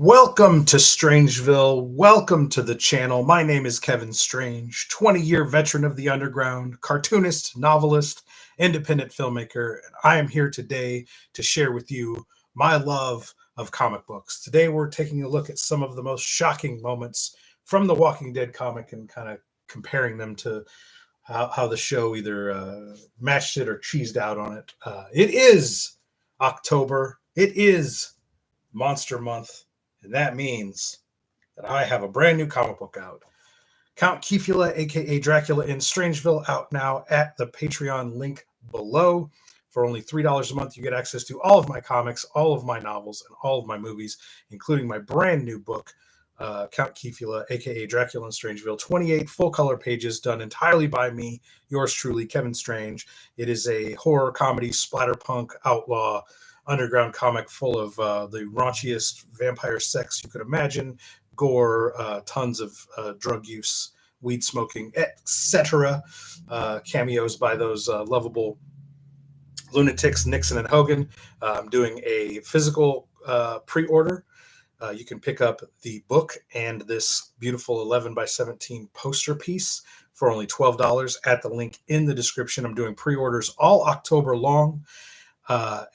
Welcome to Strangeville. Welcome to the channel. My name is Kevin Strange, 20-year veteran of the underground, cartoonist, novelist, independent filmmaker, and I am here today to share with you my love of comic books. Today we're taking a look at some of the most shocking moments from the Walking Dead comic and kind of comparing them to how the show either matched it or cheesed out on it. It is October. It is Monster Month. And that means that I have a brand new comic book out. Count Kefula, aka Dracula in Strangeville, out now at the Patreon link below. For only $3 a month, you get access to all of my comics, all of my novels, and all of my movies, including my brand new book, Count Kefula, aka Dracula in Strangeville. 28 full-color pages done entirely by me, yours truly, Kevin Strange. It is a horror comedy, splatterpunk, outlaw, underground comic full of the raunchiest vampire sex you could imagine, gore, tons of drug use, weed smoking, etc. Cameos by those lovable lunatics, Nixon and Hogan. I'm doing a physical pre-order. You can pick up the book and this beautiful 11x17 poster piece for only $12 at the link in the description. I'm doing pre-orders all October long.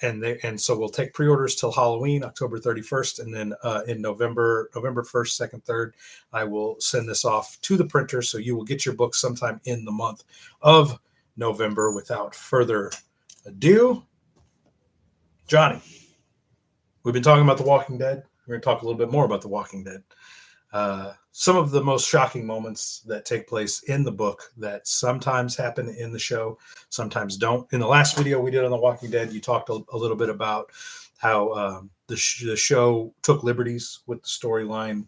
And so we'll take pre-orders till Halloween, October 31st, and then in November 1st, 2nd, 3rd, I will send this off to the printer, so you will get your book sometime in the month of November. Without further ado, Johnny, we've been talking about The Walking Dead. We're going to talk a little bit more about The Walking Dead. Some of the most shocking moments that take place in the book that sometimes happen in the show, sometimes don't. In the last video we did on The Walking Dead, you talked a little bit about how the show took liberties with the storyline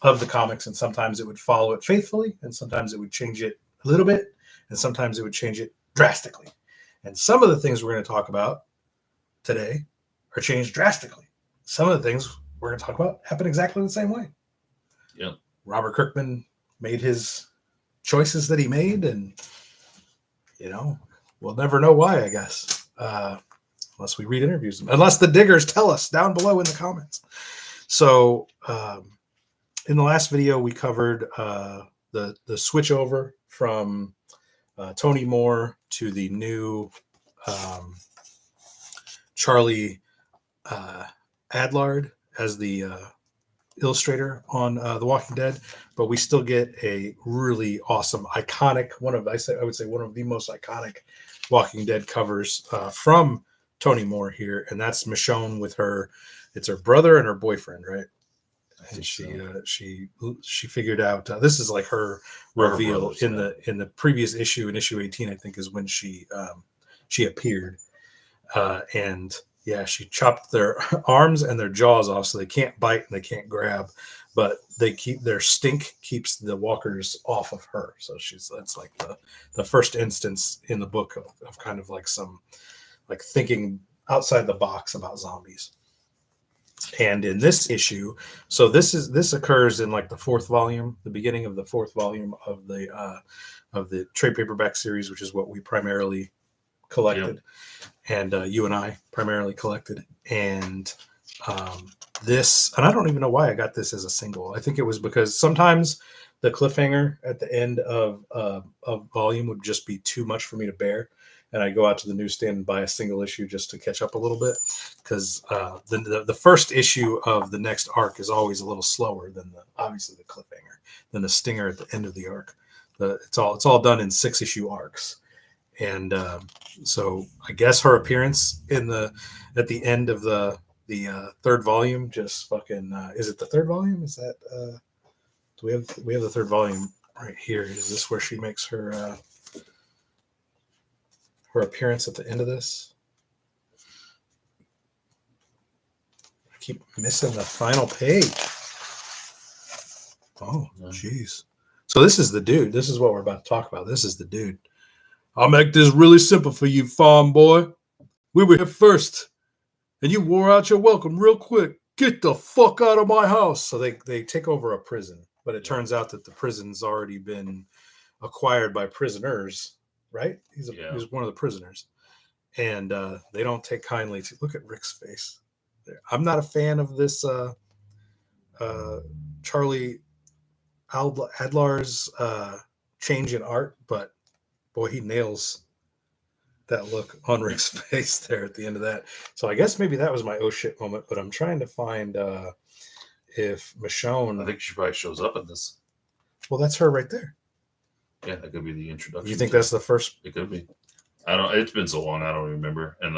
of the comics, and sometimes it would follow it faithfully, and sometimes it would change it a little bit, and sometimes it would change it drastically. And some of the things we're going to talk about today are changed drastically. Some of the things we're going to talk about happen exactly the same way. Yep. Robert Kirkman made his choices that he made, and we'll never know why, I guess, unless we read interviews, unless the diggers tell us down below in the comments. So in the last video we covered the switch over from Tony Moore to the new Charlie Adlard as the illustrator on The Walking Dead, but we still get a really awesome, iconic, I would say one of the most iconic Walking Dead covers from Tony Moore here, and that's Michonne with it's her brother and her boyfriend, right? And she figured out this is like her reveal in the previous issue, in issue 18, I think, is when she appeared, and yeah, she chopped their arms and their jaws off, so they can't bite and they can't grab, but their stink keeps the walkers off of her. So that's like the first instance in the book of kind of like some like thinking outside the box about zombies. And in this issue, so this occurs in like the fourth volume, the beginning of the fourth volume of the trade paperback series, which is what we primarily collected. Yep. And you and I primarily collected, and this, and I don't even know why I got this as a single. I think it was because sometimes the cliffhanger at the end of volume would just be too much for me to bear, and I go out to the newsstand and buy a single issue just to catch up a little bit, because the first issue of the next arc is always a little slower than obviously the cliffhanger, than the stinger at the end of the arc. It's all done in 6-issue arcs. And so I guess her appearance at the end of the third volume just fucking is it the third volume? Is that we have the third volume right here. Is this where she makes her appearance at the end of this? I keep missing the final page. Oh, jeez. So this is the dude. This is what we're about to talk about. This is the dude. I'll make this really simple for you, farm boy. We were here first, and you wore out your welcome real quick. Get the fuck out of my house. So they take over a prison, but it turns out that the prison's already been acquired by prisoners, right? He's one of the prisoners, and they don't take kindly to look at Rick's face. I'm not a fan of this Charlie Adlar's change in art, but boy, he nails that look on Rick's face there at the end of that. So I guess maybe that was my oh shit moment, but I'm trying to find if Michonne. I think she probably shows up in this. Well, that's her right there. Yeah, that could be the introduction. You think that's the first? It could be. I don't. It's been so long, I don't remember. And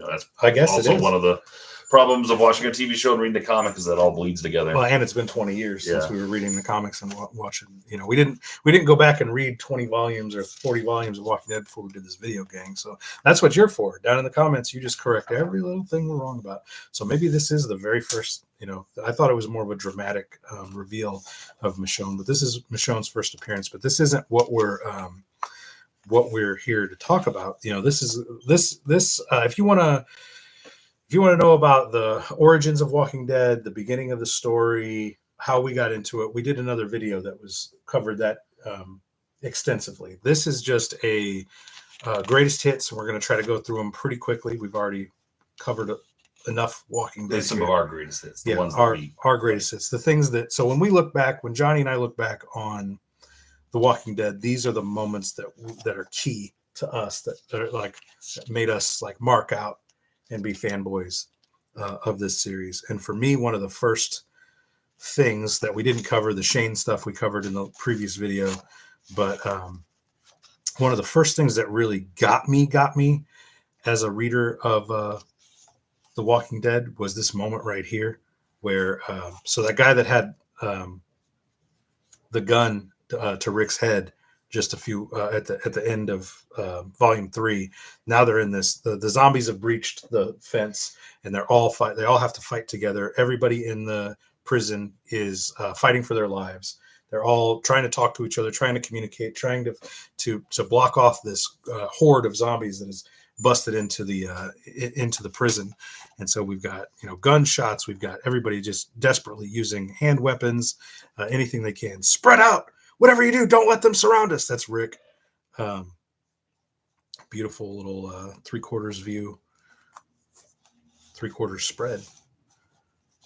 that's I guess also one of the problems of watching a TV show and reading the comic is that all bleeds together. Well, and it's been 20 years since we were reading the comics and watching. We didn't go back and read 20 volumes or 40 volumes of Walking Dead before we did this video, gang. So that's what you're for. Down in the comments, you just correct every little thing we're wrong about. So maybe this is the very first. I thought it was more of a dramatic reveal of Michonne, but this is Michonne's first appearance. But this isn't what we're here to talk about. This is if you want to know about the origins of Walking Dead, the beginning of the story, how we got into it, we did another video that covered that extensively. This is just a greatest hits, and we're going to try to go through them pretty quickly. We've already covered enough Walking Dead. Some of our greatest hits, the ones our greatest hits, the things that. So when Johnny and I look back on The Walking Dead, these are the moments that are key to us, that are that made us mark out and be fanboys of this series. And for me, one of the first things that we didn't cover, the Shane stuff we covered in the previous video, but one of the first things that really got me as a reader of The Walking Dead was this moment right here, where so that guy that had the gun to Rick's head just a few at the end of volume 3. Now they're in this. The zombies have breached the fence, and they all have to fight together. Everybody in the prison is fighting for their lives. They're all trying to talk to each other, trying to communicate, trying to block off this horde of zombies that is busted into the prison. And so we've got gunshots. We've got everybody just desperately using hand weapons, anything they can. Spread out. Whatever you do, don't let them surround us. That's Rick. Beautiful little 3/4 view, 3/4 spread.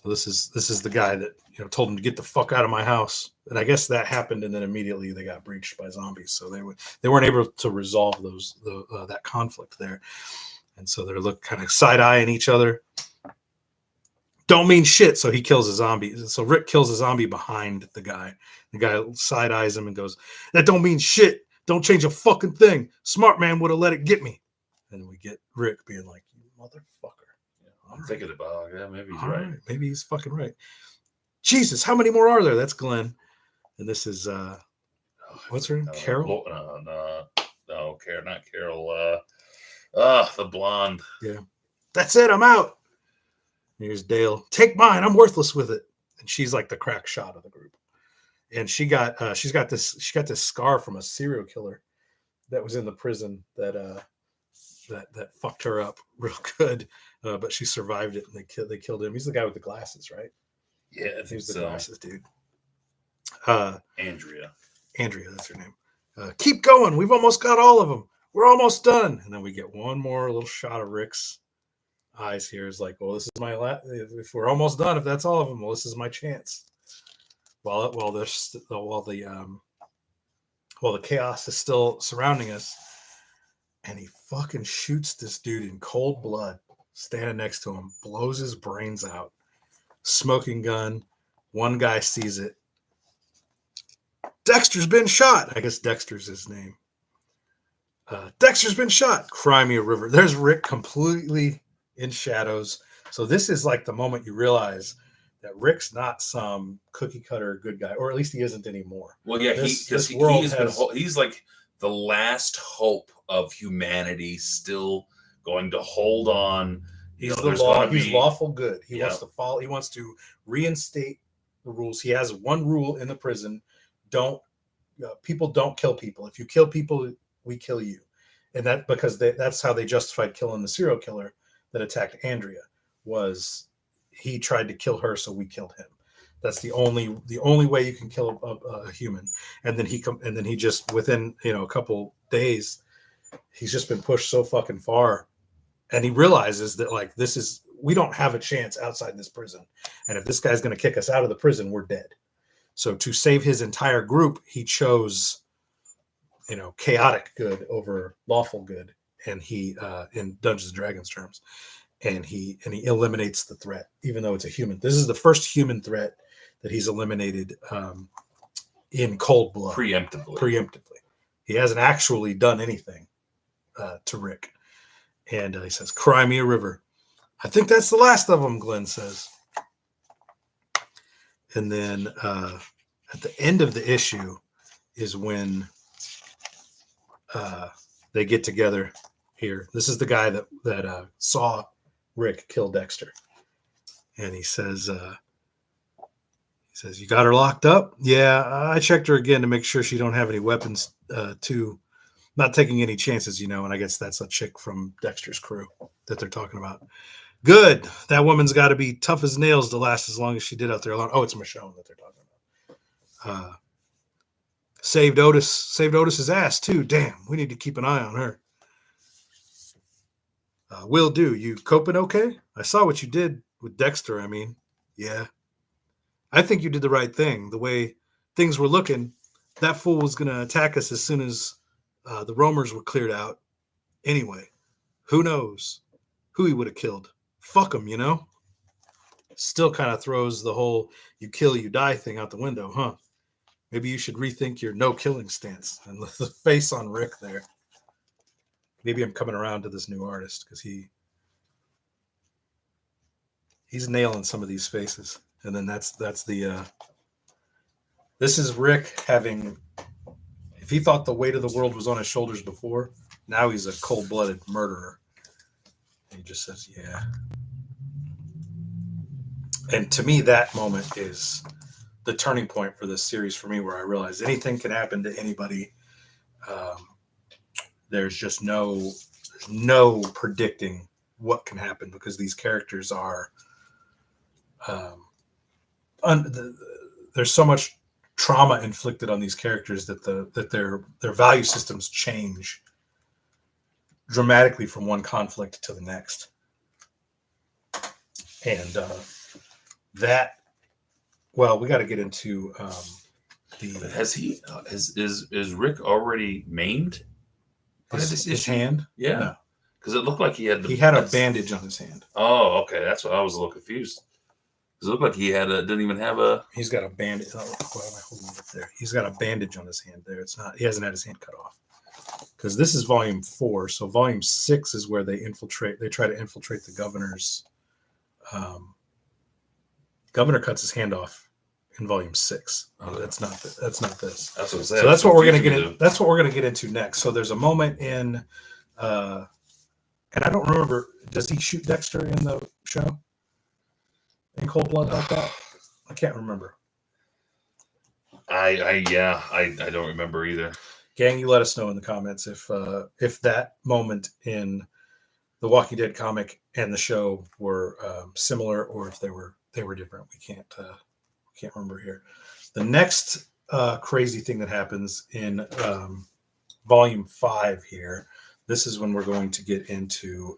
So this is the guy that told him to get the fuck out of my house. And I guess that happened, and then immediately they got breached by zombies. So they weren't able to resolve that conflict there. And so they're kind of side-eyeing each other. Don't mean shit. So he kills a zombie. So Rick kills a zombie behind the guy. The guy side eyes him and goes, "That don't mean shit. Don't change a fucking thing. Smart man would have let it get me." And we get Rick being like, "You motherfucker." Yeah, I'm thinking about, maybe he's right. Maybe he's fucking right. Jesus, how many more are there? That's Glenn. And this is, what's her name? Carol? No, Carol, not Carol. The blonde. Yeah. That's it. I'm out. Here's Dale. Take mine. I'm worthless with it. And she's like the crack shot of the group. And she's got this scar from a serial killer that was in the prison that fucked her up real good. But she survived it, and they killed him. He's the guy with the glasses, right? Yeah, he was the glasses dude. Andrea, that's her name. Keep going. We've almost got all of them. We're almost done. And then we get one more little shot of Rick's eyes here. Is like, well, this is my if we're almost done, if that's all of them, well, this is my chance. While the chaos is still surrounding us, and he fucking shoots this dude in cold blood, standing next to him, blows his brains out. Smoking gun. One guy sees it. Dexter's been shot. I guess Dexter's his name. Dexter's been shot. Cry me a river. There's Rick completely in shadows. So this is like the moment you realize that Rick's not some cookie cutter good guy, or at least he isn't anymore. Well, yeah, he's like the last hope of humanity, still going to hold on. He's the law. He's lawful good. He wants to follow. He wants to reinstate the rules. He has one rule in the prison: people don't kill people. If you kill people, we kill you. And that because that's how they justified killing the serial killer that attacked Andrea. Was he tried to kill her, so we killed him. That's the only way you can kill a human. And then he just within a couple days, he's just been pushed so fucking far, and he realizes that this is we don't have a chance outside this prison. And if this guy's going to kick us out of the prison, we're dead. So to save his entire group, he chose, chaotic good over lawful good. And he, in Dungeons and Dragons terms, and he eliminates the threat, even though it's a human. This is the first human threat that he's eliminated in cold blood. Preemptively. He hasn't actually done anything to Rick. And he says, "Cry me a river." I think that's the last of them, Glenn says. And then at the end of the issue is when they get together here. This is the guy that saw Rick kill Dexter. And he says, "You got her locked up?" "Yeah, I checked her again to make sure she don't have any weapons too. Not taking any chances, And I guess that's a chick from Dexter's crew that they're talking about. "Good. That woman's got to be tough as nails to last as long as she did out there alone." Oh, it's Michonne that they're talking about. Saved Otis's ass too. Damn, we need to keep an eye on her. "Will do. You coping okay? I saw what you did with Dexter. Yeah. I think you did the right thing. The way things were looking, that fool was going to attack us as soon as the roamers were cleared out. Anyway, who knows who he would have killed. Fuck him, Still kind of throws the whole you kill, you die thing out the window, huh? Maybe you should rethink your no-killing stance." And the face on Rick there. Maybe I'm coming around to this new artist because he's nailing some of these faces. And then that's the this is Rick having, if he thought the weight of the world was on his shoulders before, now he's a cold-blooded murderer. And he just says, "Yeah." And to me, that moment is the turning point for this series for me, where I realize anything can happen to anybody. There's just no predicting what can happen because these characters are there's so much trauma inflicted on these characters that their value systems change dramatically from one conflict to the next. And we got to get into is Rick already maimed? His hand? Yeah. No. Because it looked like he had a bandage on his hand. Oh, okay. That's what I was a little confused. Because it looked like he didn't even have a... He's got a bandage. Oh, why am I holding it up there? He's got a bandage on his hand there. He hasn't had his hand cut off. Because this is volume 4. So volume 6 is where they try to infiltrate the governor's... Governor cuts his hand off in volume 6. Okay. That's not this. That's what I'm saying. So that's what we're going to get in. That's what we're going to get into next. So there's a moment in... and I don't remember, does he shoot Dexter in the show? In cold blood like that? I can't remember. I don't remember either. Gang, you let us know in the comments if that moment in the Walking Dead comic and the show were similar, or if they were different. We can't remember here. The next crazy thing that happens in volume 5 here. This is when we're going to get into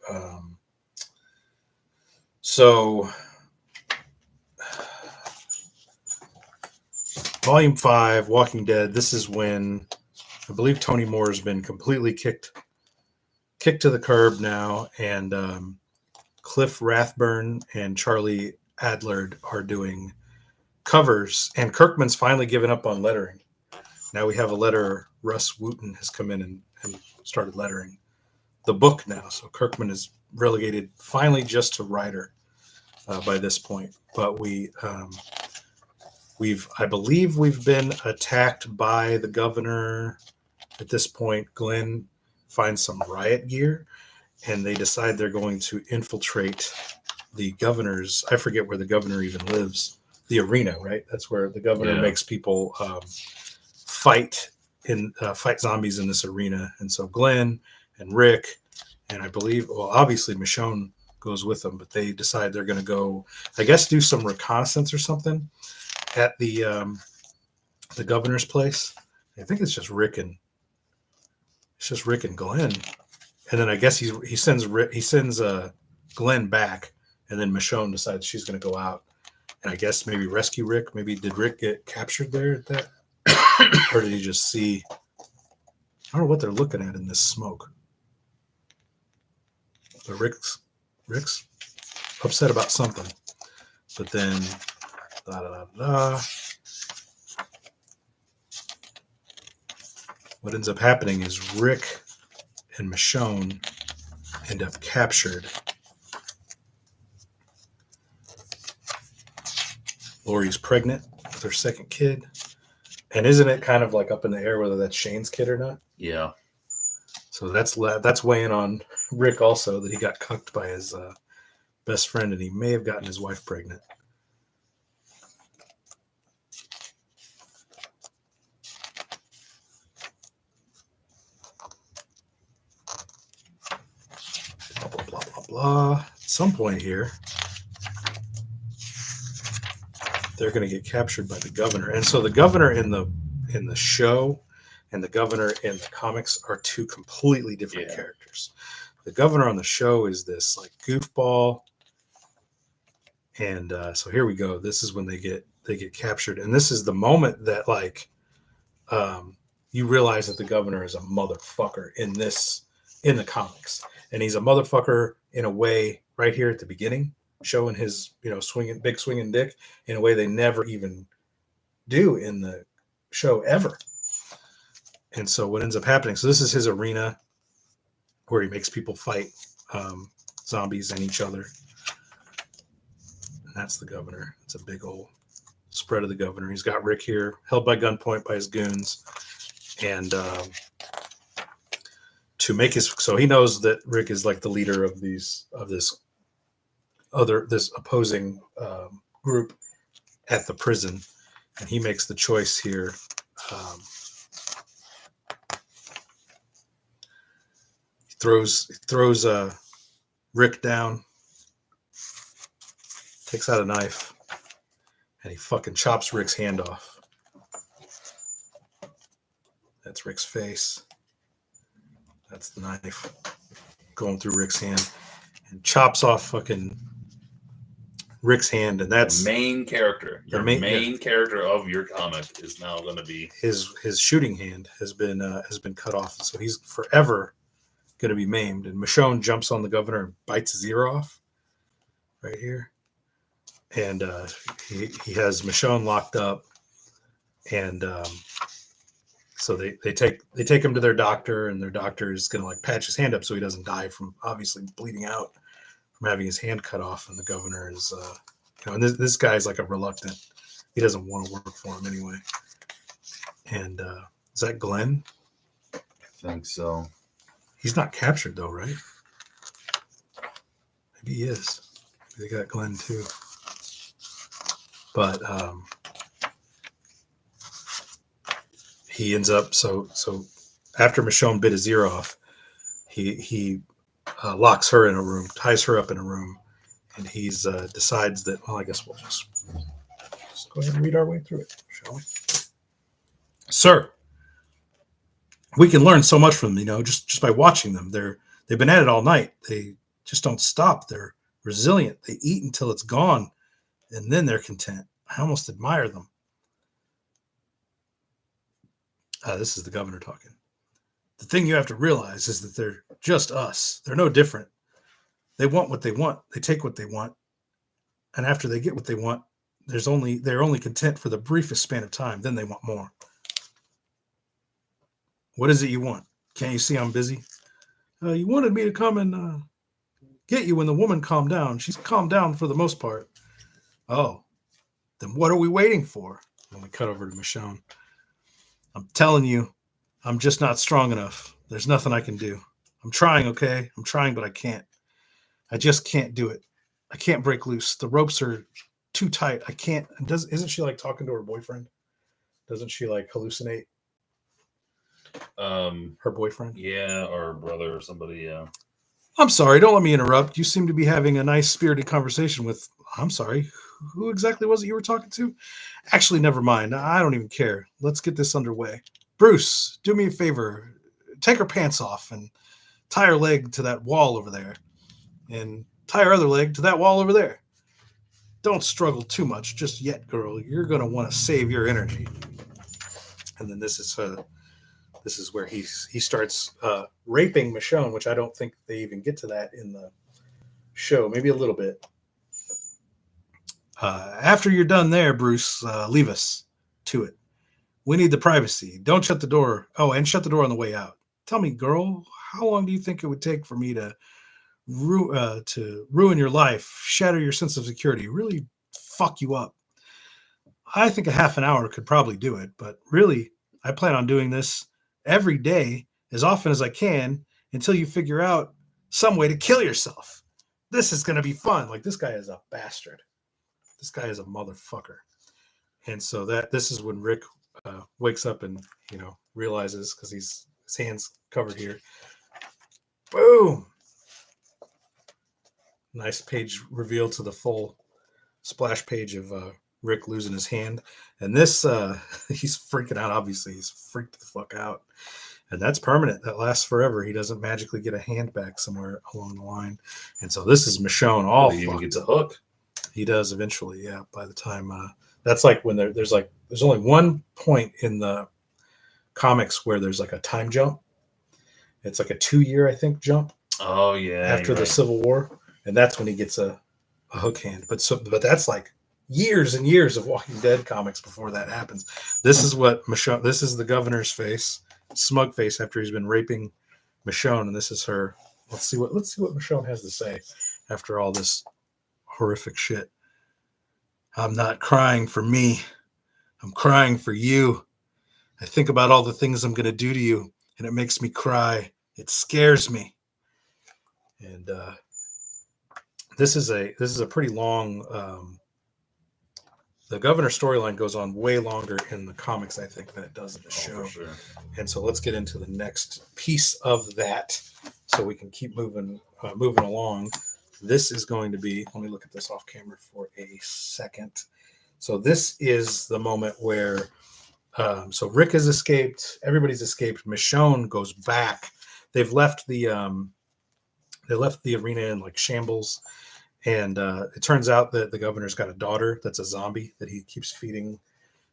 volume 5, Walking Dead. This is when I believe Tony Moore has been completely kicked to the curb now, and Cliff Rathburn and Charlie Adler are doing covers, and Kirkman's finally given up on lettering. Now we have a letterer. Russ Wooten has come in and started lettering the book now. So Kirkman is relegated finally just to writer by this point. But I believe we've been attacked by the governor at this point. Glenn finds some riot gear, and they decide they're going to infiltrate the governor's, I forget where the governor even lives, the arena, right? That's where the governor makes people fight zombies in this arena. And so Glenn and Rick, and I believe, obviously Michonne goes with them, but they decide they're going to go, I guess, do some reconnaissance or something at the governor's place. I think it's just Rick and Glenn. And then I guess he sends Glenn back, And then Michonne decides she's going to go out and I guess maybe rescue Rick. Maybe did Rick get captured there at that? Or did he just see? I don't know what they're looking at in this smoke. But Rick's upset about something. But then, what ends up happening is Rick and Michonne end up captured. Lori's pregnant with her second kid. And isn't it kind of like up in the air whether that's Shane's kid or not? Yeah. So that's weighing on Rick also, that he got cucked by his best friend and he may have gotten his wife pregnant. Blah, blah, blah, blah, blah. At some point here, they're going to get captured by the governor. And so the governor in the show and the governor in the comics are two completely different characters. The governor on the show is this like goofball. And so here we go. This is when they get captured. And this is the moment that like you realize that the governor is a motherfucker in the comics. And he's a motherfucker in a way right here at the beginning, showing his, swinging dick in a way they never even do in the show ever. And so what ends up happening, so this is his arena where he makes people fight zombies and each other. And that's the governor. It's a big old spread of the governor. He's got Rick here, held by gunpoint by his goons. And so he knows that Rick is like the leader of this opposing group at the prison. And he makes the choice here. He throws Rick down, takes out a knife, and he fucking chops Rick's hand off. That's Rick's face. That's the knife going through Rick's hand, and chops off fucking Rick's hand, and that's the main character. Your main character of your comic is now going to be his shooting hand has been cut off, so he's forever going to be maimed. And Michonne jumps on the governor and bites his ear off right here, and he has Michonne locked up, and so they take him to their doctor, and their doctor is going to like patch his hand up so he doesn't die from obviously bleeding out from having his hand cut off. And the governor is and this guy's like a reluctant, he doesn't want to work for him anyway. And is that Glenn? I think so. He's not captured though, right? Maybe he is. Maybe they got Glenn too. But he ends up so after Michonne bit his ear off, he locks her in a room, ties her up in a room, and he's decides that, well, I guess we'll just go ahead and read our way through it, shall we? Sir, we can learn so much from them, just by watching them. They've been at it all night. They just don't stop. They're resilient. They eat until it's gone, and then they're content. I almost admire them. This is the governor talking. The thing you have to realize is that they're just us. They're no different. They want what they want. They take what they want. And after they get what they want, they're only content for the briefest span of time. Then they want more. What is it you want? Can't you see I'm busy? You wanted me to come and get you when the woman calmed down. She's calmed down for the most part. Oh, then what are we waiting for? And we cut over to Michonne. I'm telling you, I'm just not strong enough. There's nothing I can do. I'm trying, okay? I'm trying, but I can't. I just can't do it. I can't break loose. The ropes are too tight. I can't. Isn't she like talking to her boyfriend? Doesn't she like hallucinate? Her boyfriend? Yeah, or her brother or somebody, yeah. I'm sorry, don't let me interrupt. You seem to be having a nice spirited conversation with, I'm sorry, who exactly was it you were talking to? Actually, never mind. I don't even care. Let's get this underway. Bruce, do me a favor. Take her pants off and tie her leg to that wall over there. And Tie her other leg to that wall over there. Don't struggle too much just yet, girl. You're going to want to save your energy. And then this is where he starts raping Michonne, which I don't think they even get to that in the show. Maybe a little bit. After you're done there, Bruce, leave us to it. We need the privacy. Don't shut the door. Oh, and shut the door on the way out. Tell me, girl, how long do you think it would take for me to ruin your life, shatter your sense of security, really fuck you up? I think a half an hour could probably do it, but really, I plan on doing this every day as often as I can until you figure out some way to kill yourself. This is going to be fun. Like, this guy is a bastard. This guy is a motherfucker. And so this is when Rick wakes up and, realizes, because his hands covered here. Boom. Nice page reveal to the full splash page of Rick losing his hand. And this, he's freaking out. Obviously, he's freaked the fuck out. And that's permanent. That lasts forever. He doesn't magically get a hand back somewhere along the line. And so this is Michonne all he even gets a hook. He does eventually, yeah. By the time that's like when there's only one point in the comics where there's like a time jump. It's like a 2-year, I think, jump. Oh yeah. After the Civil War, and that's when he gets a hook hand. But that's like years and years of Walking Dead comics before that happens. This is what Michonne. This is the governor's face, smug face after he's been raping Michonne, and this is her. Let's see what Michonne has to say after all this horrific shit. I'm not crying for me. I'm crying for you. I think about all the things I'm going to do to you, and it makes me cry. It scares me. And this is a pretty long. The governor storyline goes on way longer in the comics, I think, than it does in the show. For sure. And so let's get into the next piece of that, so we can keep moving along. This is going to be. Let me look at this off camera for a second. So this is the moment where. So Rick has escaped. Everybody's escaped. Michonne goes back. They've left the arena in like shambles, and it turns out that the governor's got a daughter that's a zombie that he keeps feeding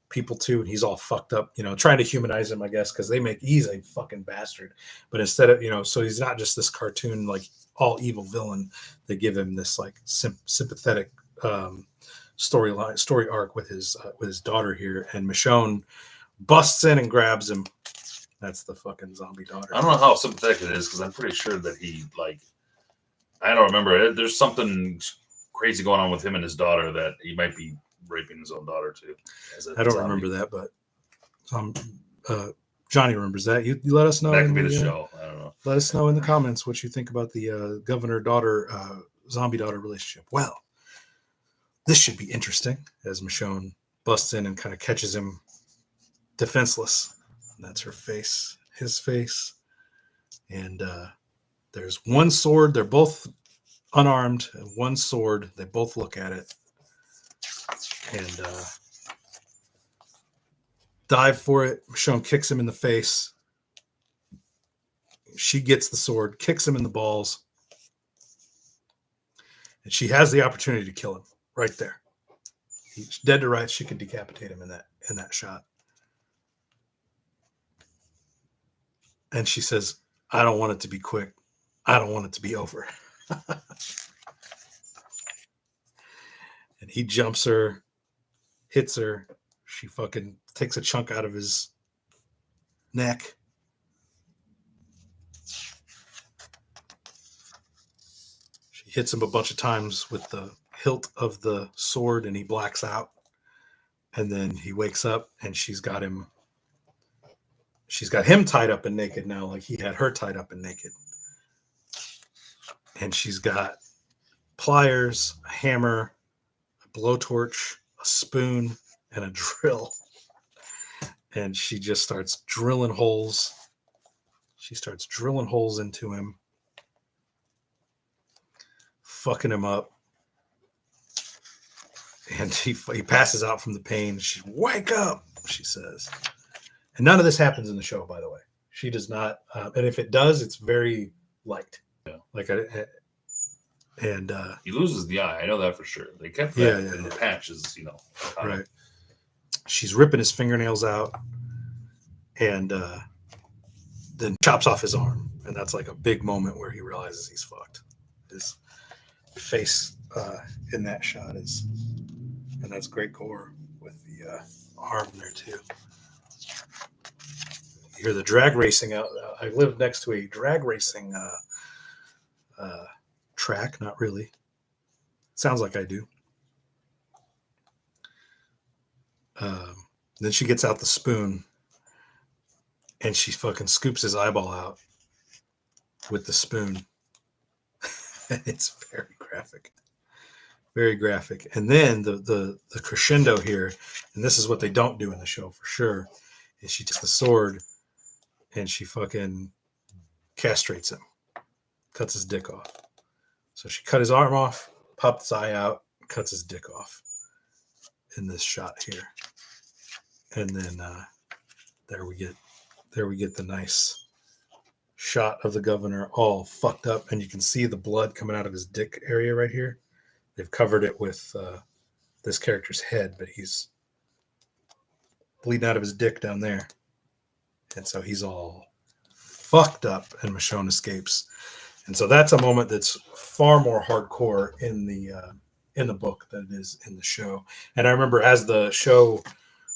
people to, and he's all fucked up, trying to humanize him, I guess, because he's a fucking bastard. But instead of, so he's not just this cartoon like all evil villain. They give him this like sympathetic story arc with his daughter here, and Michonne busts in and grabs him. That's the fucking zombie daughter. I don't know how sympathetic it is, because I'm pretty sure that he I don't remember. There's something crazy going on with him and his daughter that he might be raping his own daughter too. I don't remember that, but Johnny remembers that. You let us know. That could be the show. I don't know. Let us know in the comments what you think about the governor-daughter, zombie-daughter relationship. Well, this should be interesting as Michonne busts in and kind of catches him defenseless. And that's her face, his face. And there's one sword. They're both unarmed. And one sword. They both look at it. And dive for it. Michonne kicks him in the face. She gets the sword, kicks him in the balls. And she has the opportunity to kill him right there. He's dead to rights. She could decapitate him in that shot. And she says, I don't want it to be quick. I don't want it to be over. And he jumps her, hits her. She fucking takes a chunk out of his neck. She hits him a bunch of times with the hilt of the sword, and he blacks out. And then he wakes up, and she's got him tied up and naked now, like he had her tied up and naked. And she's got pliers, a hammer, a blowtorch, a spoon, and a drill. And she just starts drilling holes. She starts drilling holes into him, fucking him up. And he passes out from the pain. She, wake up, she says. And none of this happens in the show, by the way. She does not. And if it does, it's very light. Yeah. Like And he loses the eye. I know that for sure. They kept that in the patches, you know. Right. She's ripping his fingernails out, and then chops off his arm, and that's like a big moment where he realizes he's fucked. His face in that shot is, and that's great gore with the arm there too. You hear the drag racing out. I live next to a drag racing track. Not really. Sounds like I do. Then she gets out the spoon and she fucking scoops his eyeball out with the spoon. It's very graphic. Very graphic. And then the crescendo here, and this is what they don't do in the show for sure, is she takes the sword and she fucking castrates him. Cuts his dick off. So she cut his arm off, popped his eye out, cuts his dick off in this shot here. And then there we get the nice shot of the governor all fucked up, and you can see the blood coming out of his dick area right here. They've covered it with this character's head, but he's bleeding out of his dick down there, and so he's all fucked up, and Michonne escapes. And so that's a moment that's far more hardcore in the book than it is in the show. And I remember as the show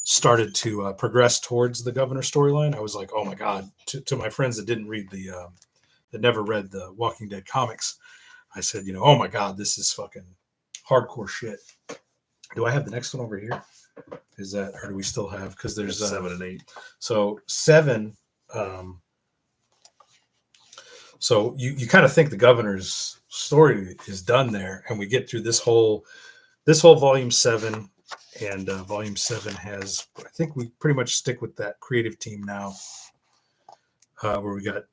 started to progress towards the governor storyline, I was like, oh my God, to my friends that didn't read that never read the Walking Dead comics, I said, you know, oh my God, this is fucking hardcore shit. Do I have the next one over here? Is that, or do we still have, because there's 7 and 8. So 7, so you kind of think the governor's story is done there, and we get through this whole volume 7. And volume 7 has, I think we pretty much stick with that creative team now, where we got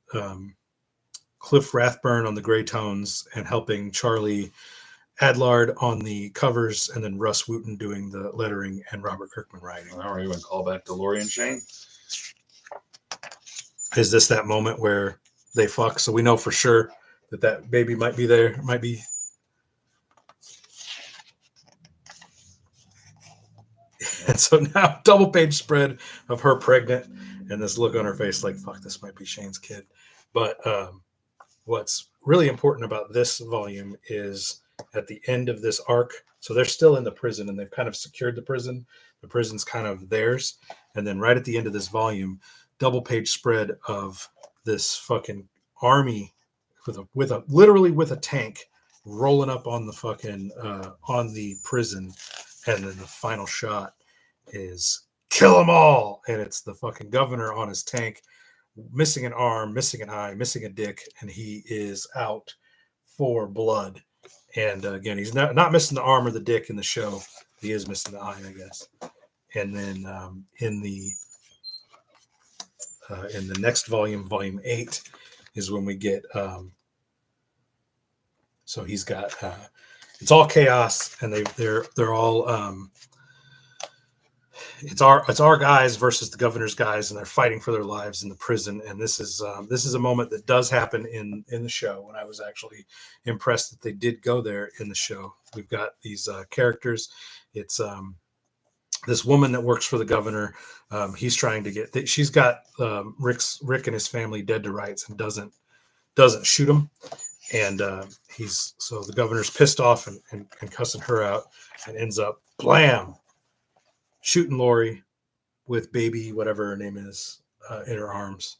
Cliff Rathburn on the gray tones and helping Charlie Adlard on the covers, and then Russ Wooten doing the lettering and Robert Kirkman writing. All right, you want to call back to Lori and Shane? Is this that moment where they fuck? So we know for sure that baby might be there, might be. And so now double page spread of her pregnant and this look on her face like, fuck, this might be Shane's kid. But what's really important about this volume is at the end of this arc, so they're still in the prison and they've kind of secured the prison. The prison's kind of theirs. And then right at the end of this volume, double page spread of this fucking army with a literally with a tank rolling up on the fucking on the prison. And then the final shot is kill them all. And it's the fucking governor on his tank, missing an arm, missing an eye, missing a dick. And he is out for blood. And again, he's not missing the arm or the dick in the show. He is missing the eye, I guess. And then in the next volume, volume 8, is when we get. So he's got. It's all chaos, and they're all. It's our guys versus the governor's guys, and they're fighting for their lives in the prison. And this is a moment that does happen in the show, and I was actually impressed that they did go there in the show. We've got these characters. It's this woman that works for the governor. He's trying to get. She's got Rick and his family dead to rights, and doesn't shoot him. And so the governor's pissed off and cussing her out, and ends up blam shooting Lori with baby whatever her name is in her arms,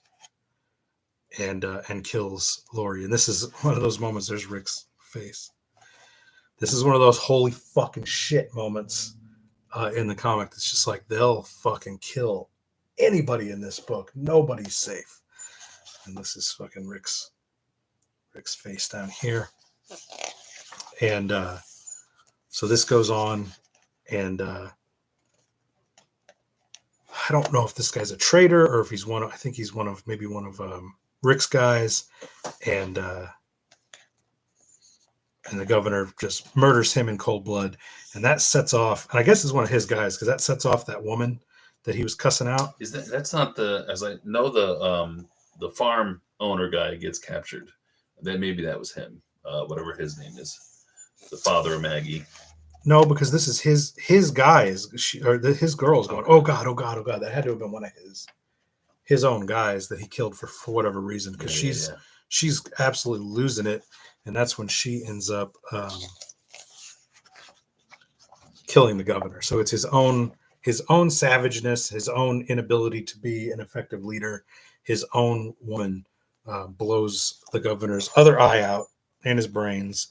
and kills Lori. And this is one of those moments. There's Rick's face. This is one of those holy fucking shit moments in the comic. It's just like they'll fucking kill anybody in this book. Nobody's safe. And this is fucking Rick's face down here. And so this goes on, and I don't know if this guy's a traitor or if he's one of, I think he's one of Rick's guys, and the governor just murders him in cold blood, and that sets off, and I guess it's one of his guys, because that sets off that woman that he was cussing out. Is that's not the, as I know, the farm owner guy gets captured. Then maybe that was him. whatever his name is, the father of Maggie. No, because this is his guys, his girls going, Okay. oh God, oh God, oh God. That had to have been one of his own guys that he killed for whatever reason, because she's absolutely losing it, and that's when she ends up killing the governor. So it's his own savageness, his own inability to be an effective leader. His own woman blows the governor's other eye out and his brains,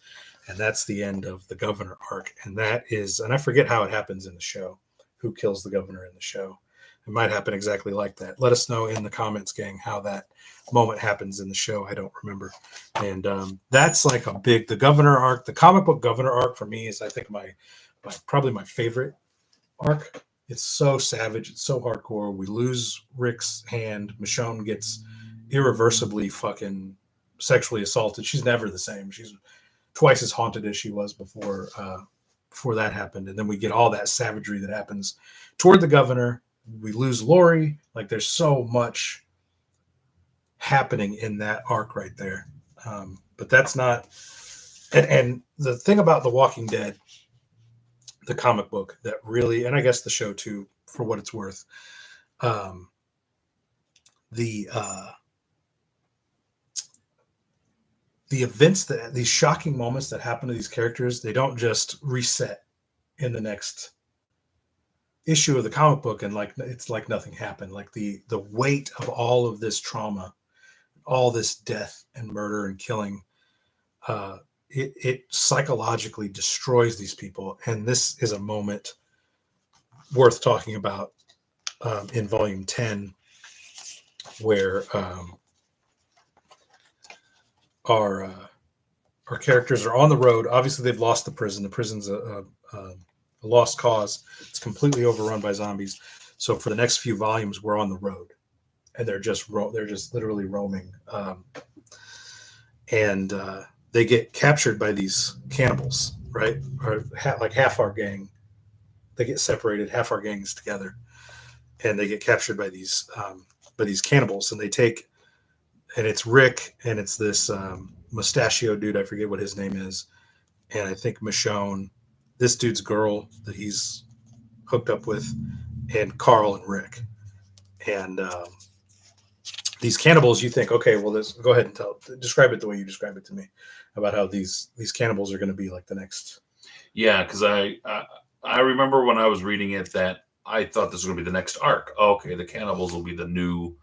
and that's the end of the governor arc. And I forget how it happens in the show. Who kills the governor in the show? It might happen exactly like that. Let us know in the comments, gang, how that moment happens in the show. I don't remember. And that's like the governor arc. The comic book governor arc for me is, I think, probably my favorite arc. It's so savage. It's so hardcore. We lose Rick's hand. Michonne gets irreversibly fucking sexually assaulted. She's never the same. She's twice as haunted as she was before that happened. And then we get all that savagery that happens toward the governor. We lose Lori. Like, there's so much happening in that arc right there. But that's not. And the thing about The Walking Dead, the comic book, that really, and I guess the show too, for what it's worth, the events, these shocking moments that happen to these characters, they don't just reset in the next issue of the comic book and like it's like nothing happened. Like the weight of all of this trauma, all this death and murder and killing, it psychologically destroys these people. And this is a moment worth talking about in volume 10, where our characters are on the road. Obviously, they've lost the prison. The prison's a lost cause. It's completely overrun by zombies. So for the next few volumes, we're on the road, and they're just literally roaming. And they get captured by these cannibals, right? Or like half our gang. They get separated. Half our gangs together, and they get captured by these cannibals. And they take, and it's Rick, and it's this mustachio dude. I forget what his name is, and I think Michonne, this dude's girl that he's hooked up with, and Carl and Rick. And these cannibals, you think, okay, well, go ahead and describe it the way you describe it to me, about how these cannibals are going to be like the next. Yeah, because I remember when I was reading it that I thought this was going to be the next arc. Okay, the cannibals will be the new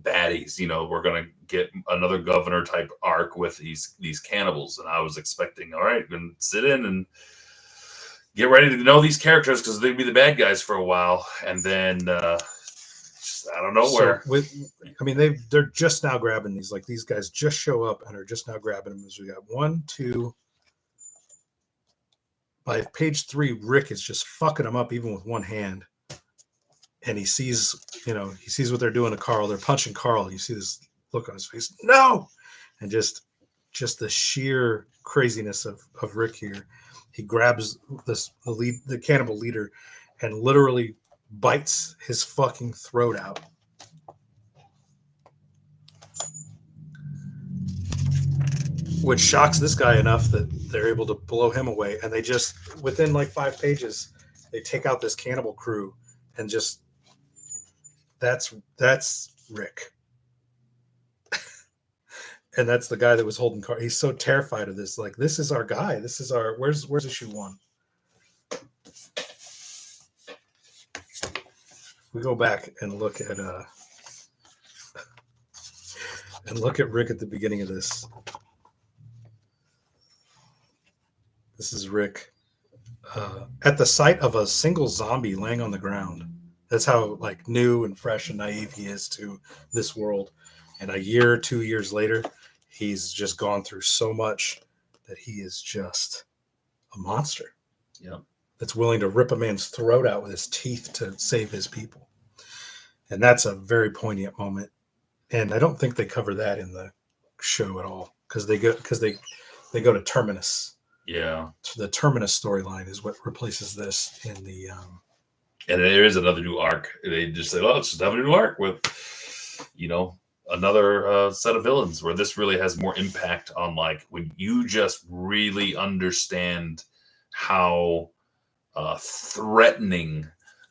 baddies. You know, we're going to get another governor type arc with these cannibals, and I was expecting, all right, going to sit in and get ready to know these characters because they'd be the bad guys for a while, and then I don't know where. They're just now grabbing these. Like, these guys just show up and are just now grabbing them. As we got 1, 2. By page 3, Rick is just fucking them up even with one hand, and he sees what they're doing to Carl. They're punching Carl. You see this look on his face, no, and just the sheer craziness of Rick here. He grabs the cannibal leader and literally bites his fucking throat out. Which shocks this guy enough that they're able to blow him away. And they just, within like 5 pages, they take out this cannibal crew, and just, that's Rick. And that's the guy that was holding Carl. He's so terrified of this. Like, this is our guy. This is our, where's issue 1? We go back and look at Rick at the beginning of this. This is Rick at the sight of a single zombie laying on the ground. That's how like new and fresh and naive he is to this world. And a year, 2 years later, he's just gone through so much that he is just a monster. Yeah. That's willing to rip a man's throat out with his teeth to save his people. And that's a very poignant moment. And I don't think they cover that in the show at all, because they go to Terminus. Yeah. So the Terminus storyline is what replaces this in the. And there is another new arc. They just say, "Oh, it's just another new arc with, another set of villains where this really has more impact on like when you just really understand how threatening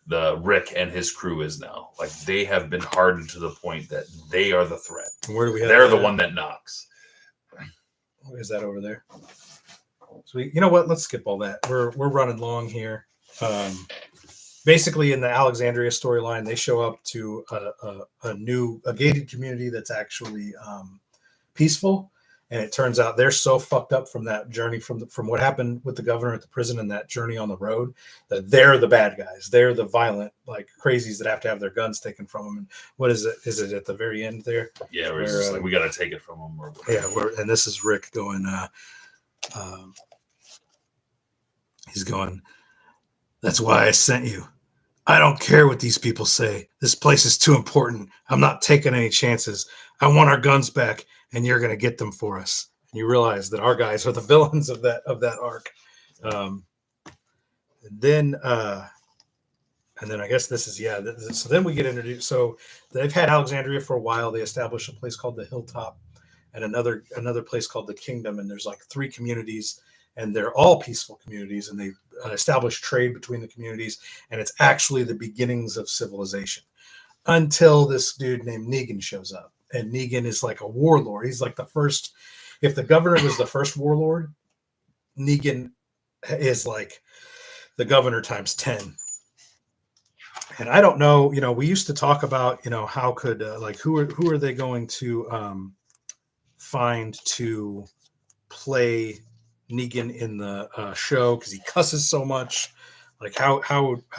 the Rick and his crew is now. Like they have been hardened to the point that they are the threat. Where do we have They're that the one that knocks. What is that over there? So you know what? Let's skip all that. We're running long here. Basically, in the Alexandria storyline, they show up to a gated community that's actually peaceful, and it turns out they're so fucked up from that journey from what happened with the governor at the prison and that journey on the road that they're the bad guys. They're the violent like crazies that have to have their guns taken from them. And what is it? Is it at the very end there? Yeah, where it's just like we got to take it from them. Or yeah, and this is Rick going. He's going. That's why I sent you. I don't care what these people say. This place is too important. I'm not taking any chances. I want our guns back, and you're going to get them for us. And you realize that our guys are the villains of that arc. And then I guess this is so then we get introduced. So they've had Alexandria for a while. They established a place called the Hilltop, and another place called the Kingdom. And there's like 3 communities. And they're all peaceful communities, and they establish trade between the communities, and it's actually the beginnings of civilization until this dude named Negan shows up. And Negan is like a warlord. He's like the first. If the governor was the first warlord, Negan is like the governor times 10. And I don't know, we used to talk about, how could who are they going to find to play Negan in the show, because he cusses so much. Like how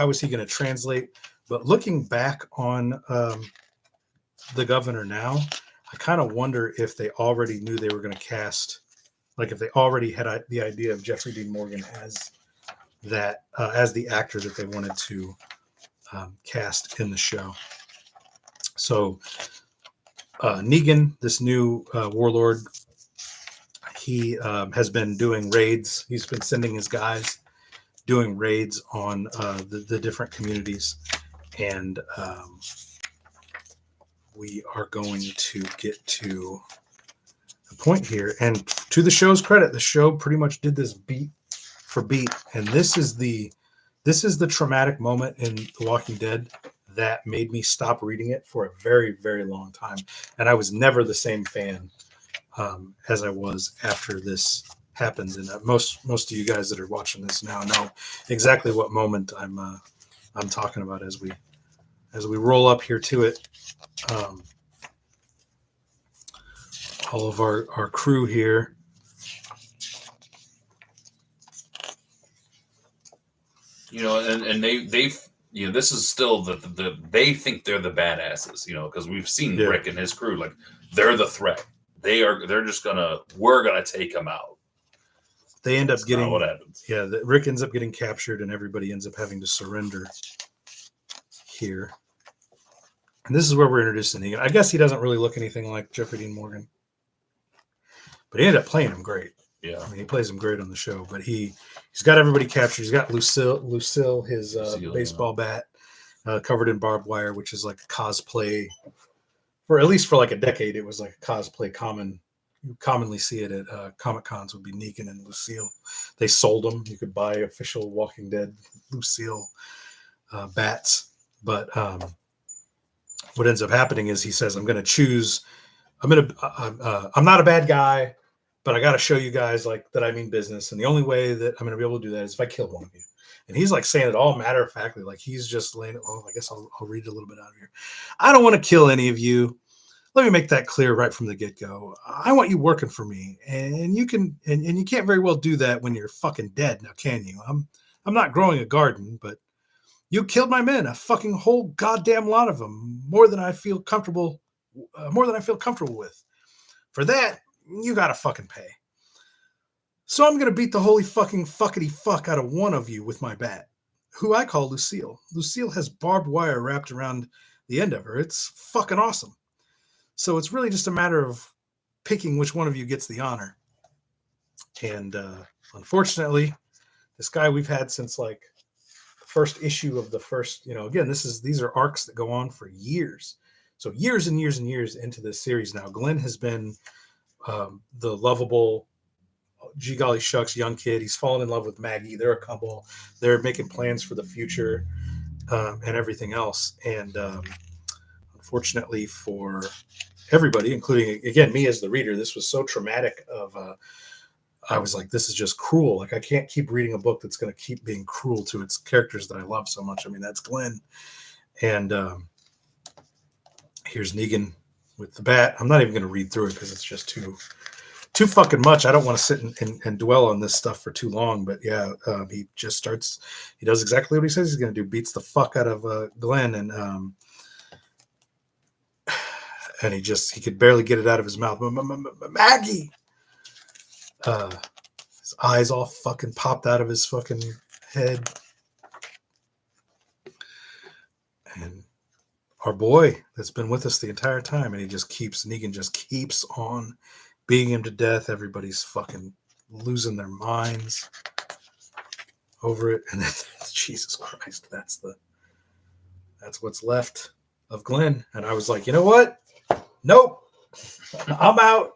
is he going to translate? But looking back on the governor now, I kind of wonder if they already knew they were going to cast, like if they already had the idea of Jeffrey Dean Morgan as that as the actor that they wanted to cast in the show. So Negan, this new warlord, he has been doing raids. He's been sending his guys doing raids on the different communities. And we are going to get to a point here. And to the show's credit, the show pretty much did this beat for beat. And this is the traumatic moment in The Walking Dead that made me stop reading it for a very, very long time. And I was never the same fan as I was after this happened. And most of you guys that are watching this now know exactly what moment I'm talking about as we roll up here to it. All of our crew here. And they this is still the they think they're the badasses, because we've seen Rick and his crew, like they're the threat. They're just we're gonna take them out. They end up getting what happens. Yeah, Rick ends up getting captured, and everybody ends up having to surrender here. And this is where we're introduced to Negan. I guess he doesn't really look anything like Jeffrey Dean Morgan, but he ended up playing him great. Yeah, I mean, he plays him great on the show. But he's got everybody captured. He's got Lucille, his baseball bat, covered in barbed wire, which is like a cosplay. For at least for like a decade, it was like a cosplay common. You commonly see it at Comic Cons. Would be Negan and Lucille. They sold them. You could buy official Walking Dead Lucille bats. But what ends up happening is he says, I'm not a bad guy, but I got to show you guys like that I mean business. And the only way that I'm going to be able to do that is if I kill one of you. And he's like saying it all matter of factly, like he's just laying. Oh, I guess I'll read a little bit out of here. I don't want to kill any of you. Let me make that clear right from the get-go. I want you working for me, and you can, and you can't very well do that when you're fucking dead. Now, can you? I'm not growing a garden, but you killed my men, a fucking whole goddamn lot of them, more than I feel comfortable with. For that, you gotta fucking pay. So I'm gonna beat the holy fucking fuckity fuck out of one of you with my bat, who I call Lucille. Lucille has barbed wire wrapped around the end of her. It's fucking awesome. So it's really just a matter of picking which one of you gets the honor. And unfortunately, this guy we've had since like the first issue of the first, again, these are arcs that go on for years. So years and years and years into this series now, Glenn has been the lovable, gee golly shucks, young kid. He's fallen in love with Maggie. They're a couple. They're making plans for the future and everything else. And unfortunately for everybody, including, again, me as the reader, this was so traumatic I was like, this is just cruel. Like, I can't keep reading a book that's going to keep being cruel to its characters that I love so much. I mean, that's Glenn. And here's Negan with the bat. I'm not even going to read through it because it's just too fucking much. I don't want to sit and dwell on this stuff for too long. But yeah, he just starts. He does exactly what he says he's going to do. Beats the fuck out of Glenn, and he could barely get it out of his mouth. Maggie. His eyes all fucking popped out of his fucking head. And our boy that's been with us the entire time, and Negan just keeps on beating him to death. Everybody's fucking losing their minds over it. And then, Jesus Christ, that's what's left of Glenn. And I was like, you know what? Nope. I'm out.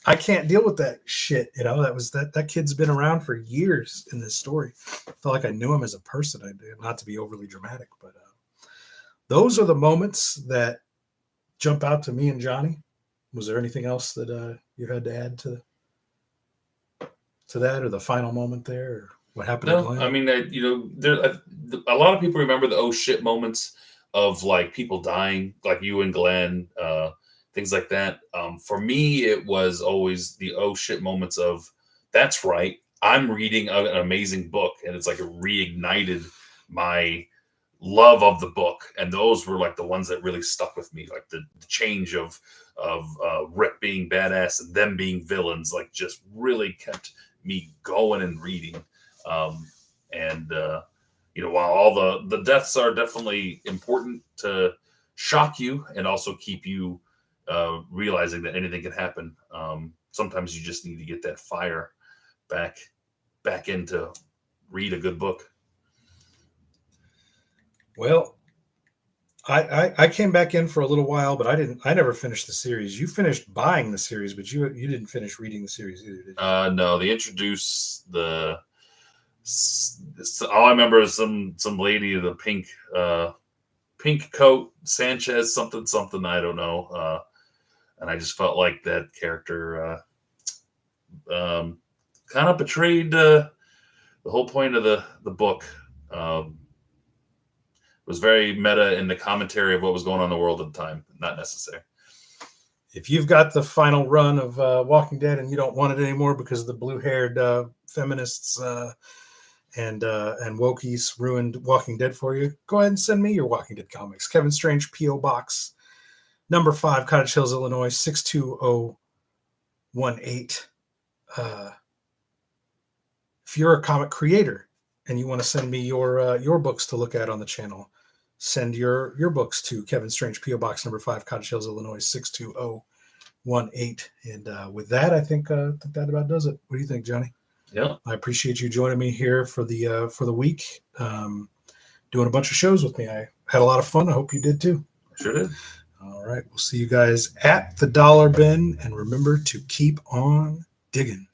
I can't deal with that shit. That kid's been around for years in this story. I felt like I knew him as a person. I did, not to be overly dramatic, but those are the moments that jump out to me and Johnny. Was there anything else that you had to add to that, or the final moment there, or what happened? No, I mean, there a lot of people remember the oh shit moments of like people dying, like you and Glenn, things like that. For me, it was always the oh shit moments of that's right. I'm reading an amazing book, and it's like it reignited my love of the book, and those were like the ones that really stuck with me, like the change of Rick being badass and them being villains, like just really kept me going and reading. While all the deaths are definitely important to shock you and also keep you realizing that anything can happen, sometimes you just need to get that fire back in to read a good book. Well, I came back in for a little while, but I never finished the series. You finished buying the series, but you didn't finish reading the series either, did you? No, they introduced all I remember is some lady with a pink coat, Sanchez, something, I don't know. And I just felt like that character kind of betrayed the whole point of the book. Was very meta in the commentary of what was going on in the world at the time. Not necessary. If you've got the final run of Walking Dead and you don't want it anymore because the blue-haired feminists and wokies ruined Walking Dead for you, go ahead and send me your Walking Dead comics. Kevin Strange, P.O. Box number 5, Cottage Hills, Illinois, 62018. If you're a comic creator and you want to send me your books to look at on the channel, send your books to Kevin Strange, P.O. Box number 5, Cottage Hills, Illinois, 62018. And with that, I think that about does it. What do you think, Johnny? Yeah. I appreciate you joining me here for the week, doing a bunch of shows with me. I had a lot of fun. I hope you did too. Sure did. All right. We'll see you guys at the dollar bin, and remember to keep on digging.